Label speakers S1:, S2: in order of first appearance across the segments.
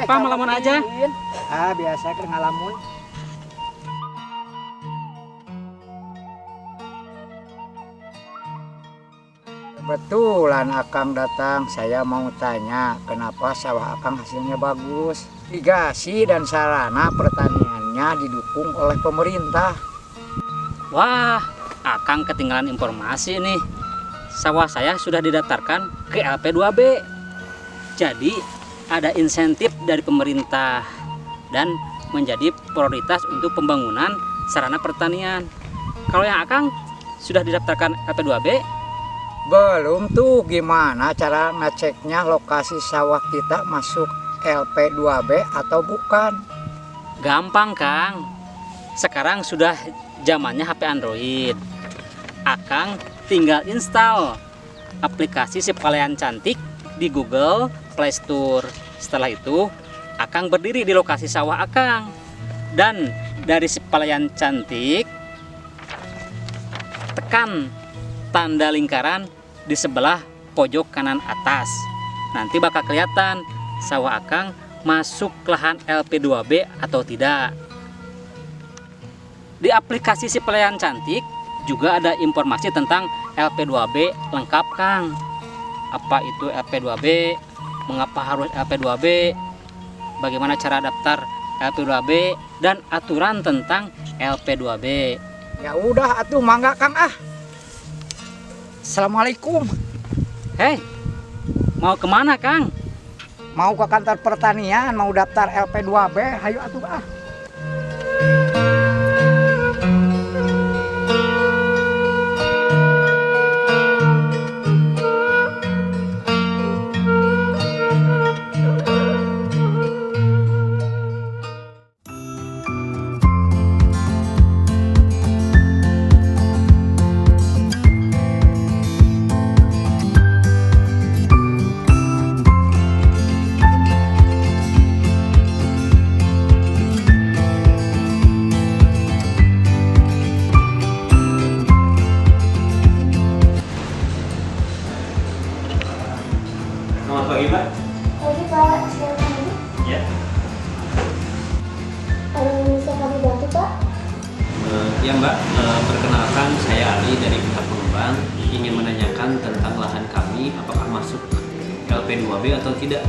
S1: Kenapa melamun aja?
S2: Biasa kan ngalamun. Kebetulan Akang datang, saya mau tanya kenapa sawah Akang hasilnya bagus. Irigasi dan sarana pertaniannya didukung oleh pemerintah.
S1: Wah, Akang ketinggalan informasi nih. Sawah saya sudah didaftarkan ke LP2B. Jadi ada insentif dari pemerintah dan menjadi prioritas untuk pembangunan sarana pertanian. Kalau yang Akang sudah didaftarkan LP2B,
S2: Belum tuh, gimana cara ngeceknya lokasi sawah kita masuk LP2B atau bukan?
S1: gampang Kang. Sekarang sudah zamannya HP Android. Akang tinggal install aplikasi Si Palayan Cantik di Google Play Store. Setelah itu, Akang berdiri di lokasi sawah Akang. Dan dari Si Palayan Cantik, tekan tanda lingkaran di sebelah pojok kanan atas. Nanti bakal kelihatan sawah Akang masuk lahan LP2B atau tidak. Di aplikasi Si Palayan Cantik juga ada informasi tentang LP2B lengkap Kang. Apa itu LP2B? Mengapa harus LP2B? Bagaimana cara daftar LP2B dan aturan tentang LP2B.
S2: Ya udah atuh, mangga Kang ah. Assalamualaikum.
S1: Hei, mau kemana Kang?
S2: Mau ke kantor pertanian, mau daftar LP2B, hayu atuh ah.
S3: Selamat pagi, Pak.
S4: Pagi Pak, silakan ini.
S3: Ya.
S4: Ada yang bisa kami bantu Pak?
S3: Ya, Mbak. Perkenalkan, saya Ali dari pihak pengembang. Ingin menanyakan tentang lahan kami, apakah masuk LP2B atau tidak.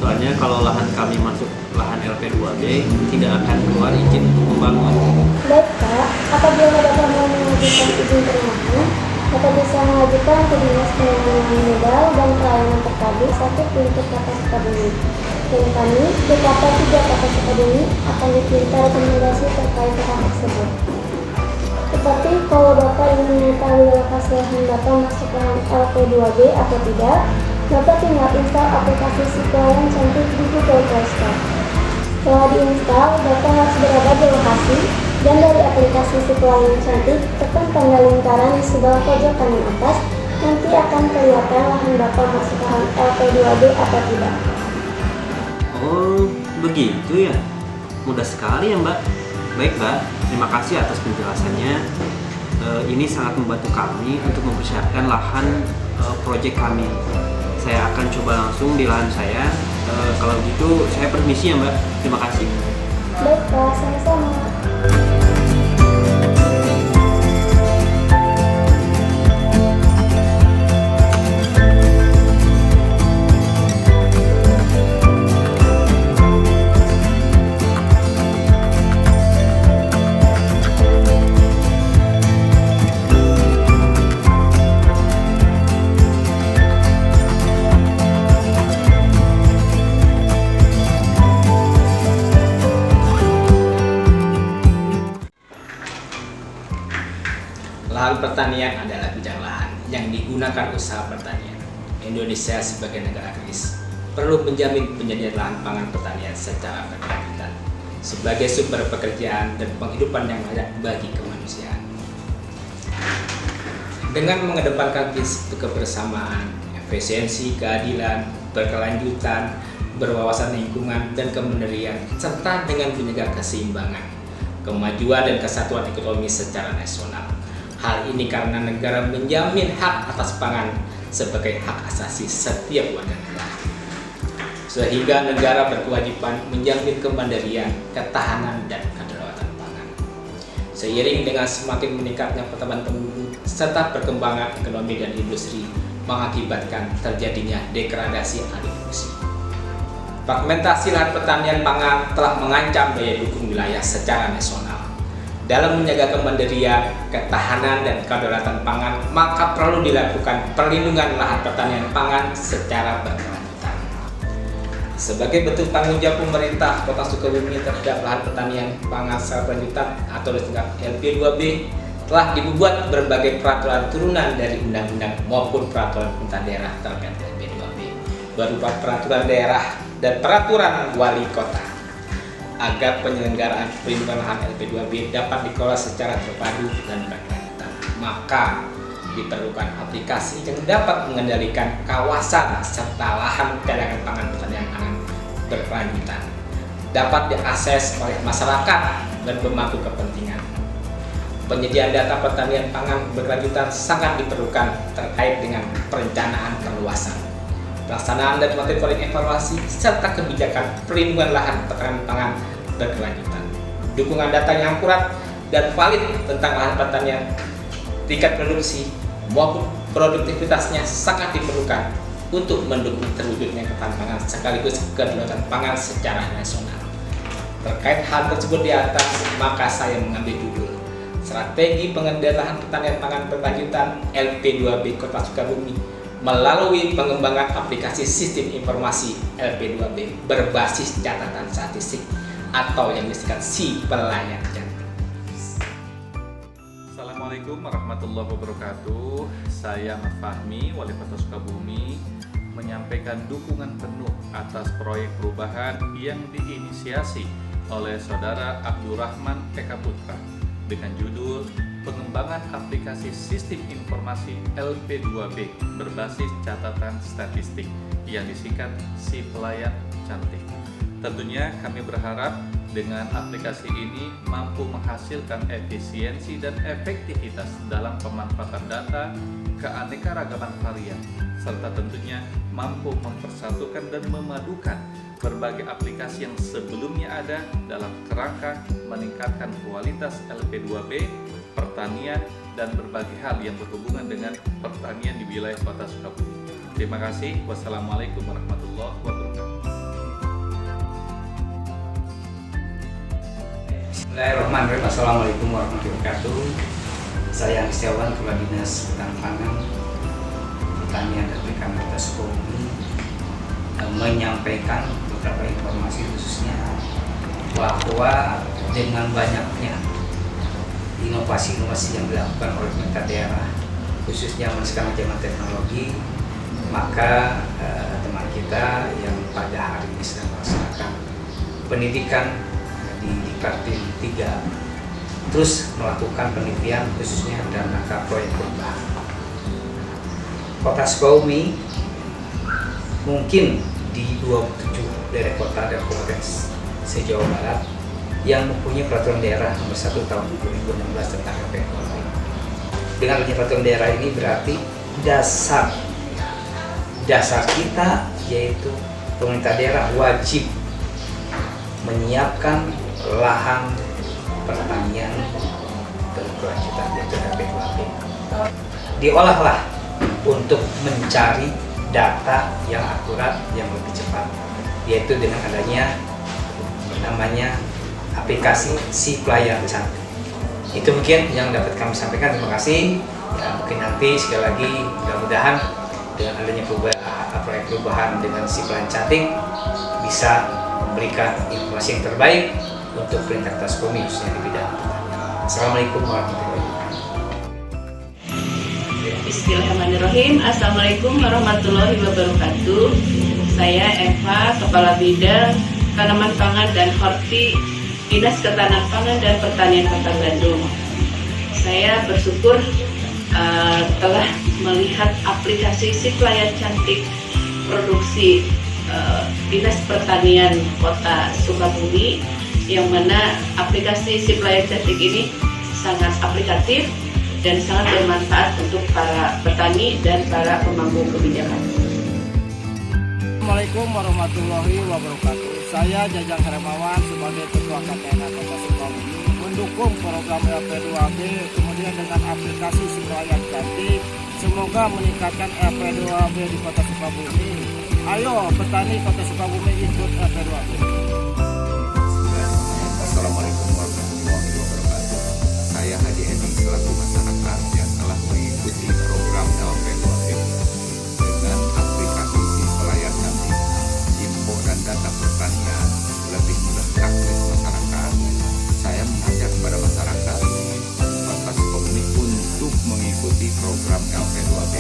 S3: Soalnya kalau lahan kami masuk lahan LP2B, tidak akan keluar izin untuk membangun.
S4: Baik Pak, apabila Bapak mau mengajukan izin perumahan, Bapak bisa mengajukan ke Dinas Penanaman Modal dan Pelayanan Terpadu 1 Pintu Kota Sukabumi. Tim kami, DKP 3 Kota Sukabumi, akan diminta rekomendasi terkait lahan tersebut. Tetapi kalau Bapak ingin mengetahui lokasi lahan Bapak masuk lahan LP2B atau tidak, Bapak tinggal install aplikasi Si Palayan Cantik di Google Play Store. Setelah diinstal, Bapak harus berada di lokasi dan dari aplikasi Si Palayan Cantik tekan tanda lingkaran di sebelah pojok kanan atas. Nanti akan kelihatan lahan Bapak masuk lahan LP2B atau tidak.
S3: Oh, begitu ya? Mudah sekali ya, Mbak. Baik, Mbak. Terima kasih atas penjelasannya. Ini sangat membantu kami untuk mempersiapkan lahan proyek kami. Saya akan coba langsung di lahan saya. Kalau gitu, saya permisi ya, Mbak. Terima kasih.
S4: Baik Pak, sama-sama.
S5: Lahan pertanian adalah bidang lahan yang digunakan usaha pertanian. Indonesia sebagai negara krisis perlu menjamin penyediaan lahan pangan pertanian secara berkelanjutan sebagai sumber pekerjaan dan penghidupan yang layak bagi kemanusiaan. Dengan mengedepankan prinsip kebersamaan, efisiensi, keadilan, berkelanjutan, berwawasan lingkungan, dan kemandirian, serta dengan menjaga keseimbangan, kemajuan dan kesatuan ekonomi secara nasional. Hal ini karena negara menjamin hak atas pangan sebagai hak asasi setiap warga negara. sehingga negara berkewajiban menjamin kemandirian, ketahanan, dan kedaulatan pangan. Seiring dengan semakin meningkatnya pertambahan penduduk serta perkembangan ekonomi dan industri mengakibatkan terjadinya degradasi alih fungsi. Fragmentasi lahan pertanian pangan telah mengancam daya dukung wilayah secara nasional. Dalam menjaga kemandirian, ketahanan, dan kedaulatan pangan, maka perlu dilakukan perlindungan lahan pertanian pangan secara berkelanjutan. Sebagai bentuk tanggung jawab pemerintah Kota Sukabumi terhadap lahan pertanian pangan secara berkelanjutan atau disingkat LP2B, telah dibuat berbagai peraturan turunan dari undang-undang maupun peraturan pemerintah daerah terkait LP2B, berupa peraturan daerah dan peraturan wali kota, agar penyelenggaraan perlindungan lahan LP2B dapat dikelola secara terpadu dan berkelanjutan. Maka diperlukan aplikasi yang dapat mengendalikan kawasan serta lahan cadangan pangan pertanian pangan berkelanjutan, dapat diakses oleh masyarakat dan pemangku kepentingan. Penyediaan data pertanian pangan berkelanjutan sangat diperlukan terkait dengan perencanaan perluasan, pelaksanaan dan monitoring evaluasi, serta kebijakan perlindungan lahan pertanian pangan berkelanjutan. Dukungan data yang akurat dan valid tentang lahan pertanian, tingkat produksi maupun produktivitasnya sangat diperlukan untuk mendukung terwujudnya ketahanan pangan sekaligus kedaulatan pangan secara nasional. Terkait hal tersebut di atas, maka saya mengambil judul Strategi Pengendalian Pertanian Pangan Berkelanjutan LP2B Kota Sukabumi melalui pengembangan aplikasi sistem informasi LP2B berbasis catatan statistik atau yang disingkat si pelayan cantik.
S6: Assalamualaikum warahmatullahi wabarakatuh. Saya Ahmad Fahmi, Wali Kota Sukabumi, menyampaikan dukungan penuh atas proyek perubahan yang diinisiasi oleh Saudara Abdurrahman Eka Putra dengan judul Pengembangan Aplikasi Sistem Informasi LP2B berbasis catatan statistik yang disingkat si pelayan cantik. Tentunya kami berharap dengan aplikasi ini mampu menghasilkan efisiensi dan efektivitas dalam pemanfaatan data, keanekaragaman varian, serta tentunya mampu mempersatukan dan memadukan berbagai aplikasi yang sebelumnya ada dalam kerangka meningkatkan kualitas LP2B, pertanian, dan berbagai hal yang berhubungan dengan pertanian di wilayah Kota Sukabumi. Terima kasih. Wassalamualaikum warahmatullahi wabarakatuh.
S7: Bismillahirrahmanirrahim. Assalamualaikum warahmatullahi wabarakatuh. Saya Istiawan, Kepala Dinas Pangan, Pertanian dan Perikanan Kota Sukabumi menyampaikan beberapa informasi khususnya bahwa dengan banyaknya inovasi-inovasi yang dilakukan oleh pemerintah daerah khususnya sekarang zaman teknologi, maka teman kita yang pada hari ini sedang melaksanakan pendidikan di Diklat 3 terus melakukan penelitian khususnya dalam rangka proyek perubahan. Kota Sukabumi mungkin di 27 daerah kota dan kabupaten se-Jawa Barat yang mempunyai peraturan daerah nomor 1 tahun 2016 tentang LP2B. Dengan adanya peraturan daerah ini berarti dasar kita yaitu pemerintah daerah wajib menyiapkan lahan pertanian berkelanjutan yaitu LP2B. Diolahlah untuk mencari data yang akurat yang lebih cepat, yaitu dengan adanya namanya aplikasi si pelayan cantik. Itu mungkin yang dapat kami sampaikan. Terima kasih. Ya, mungkin nanti sekali lagi mudah-mudahan dengan adanya proyek perubahan dengan si pelayan cantik bisa memberikan informasi yang terbaik untuk perintah Kota Sukabumi khususnya di bidang pertanian. Assalamualaikum warahmatullahi wabarakatuh.
S8: Bismillahirrahmanirrahim. Assalamualaikum warahmatullahi wabarakatuh. Saya Eva, Kepala Bidang Tanaman Pangan dan Horti Dinas Ketahanan Pangan dan Pertanian Kota Bandung. Saya bersyukur telah melihat aplikasi si pelayan cantik produksi Dinas Pertanian Kota Sukabumi, yang mana aplikasi si pelayan cantik ini sangat aplikatif dan sangat bermanfaat untuk para petani dan para pemangku kebijakan.
S9: Assalamualaikum warahmatullahi wabarakatuh. Saya Jajang Hermawan sebagai Ketua KPNA Kota Sukabumi mendukung program LP2B kemudian dengan aplikasi Si Pelayan Cantik. Semoga meningkatkan LP2B di Kota Sukabumi. Ayo petani Kota Sukabumi ikut LP2B.
S10: Assalamualaikum warahmatullahi wabarakatuh. Saya Haji Edi selaku masyarakat yang telah mengikuti program LP2B dengan aplikasi Si Pelayan Cantik. Info dan data pertanian lebih mudah diakses masyarakat. Saya mengajak kepada masyarakat Kota Sukabumi untuk mengikuti program LP2B.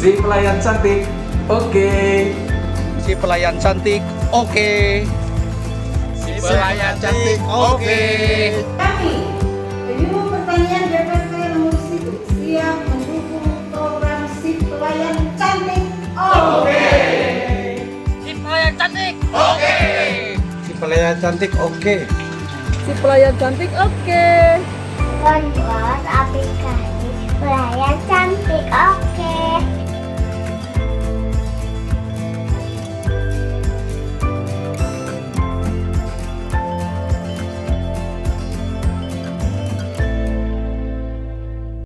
S6: Si Pelayan Cantik, oke.
S9: Si Pelayan Cantik, oke. Si Pelayan Cantik, oke.
S11: Kami, Penyuluh Pertanian DPP nomor 1 siap mendukung program Si Pelayan Cantik, oke.
S9: Si Pelayan Cantik, oke.
S2: Si Pelayan Cantik, oke.
S8: Si Pelayan Cantik, oke.
S4: Download aplikasi Pelayan Cantik, oke.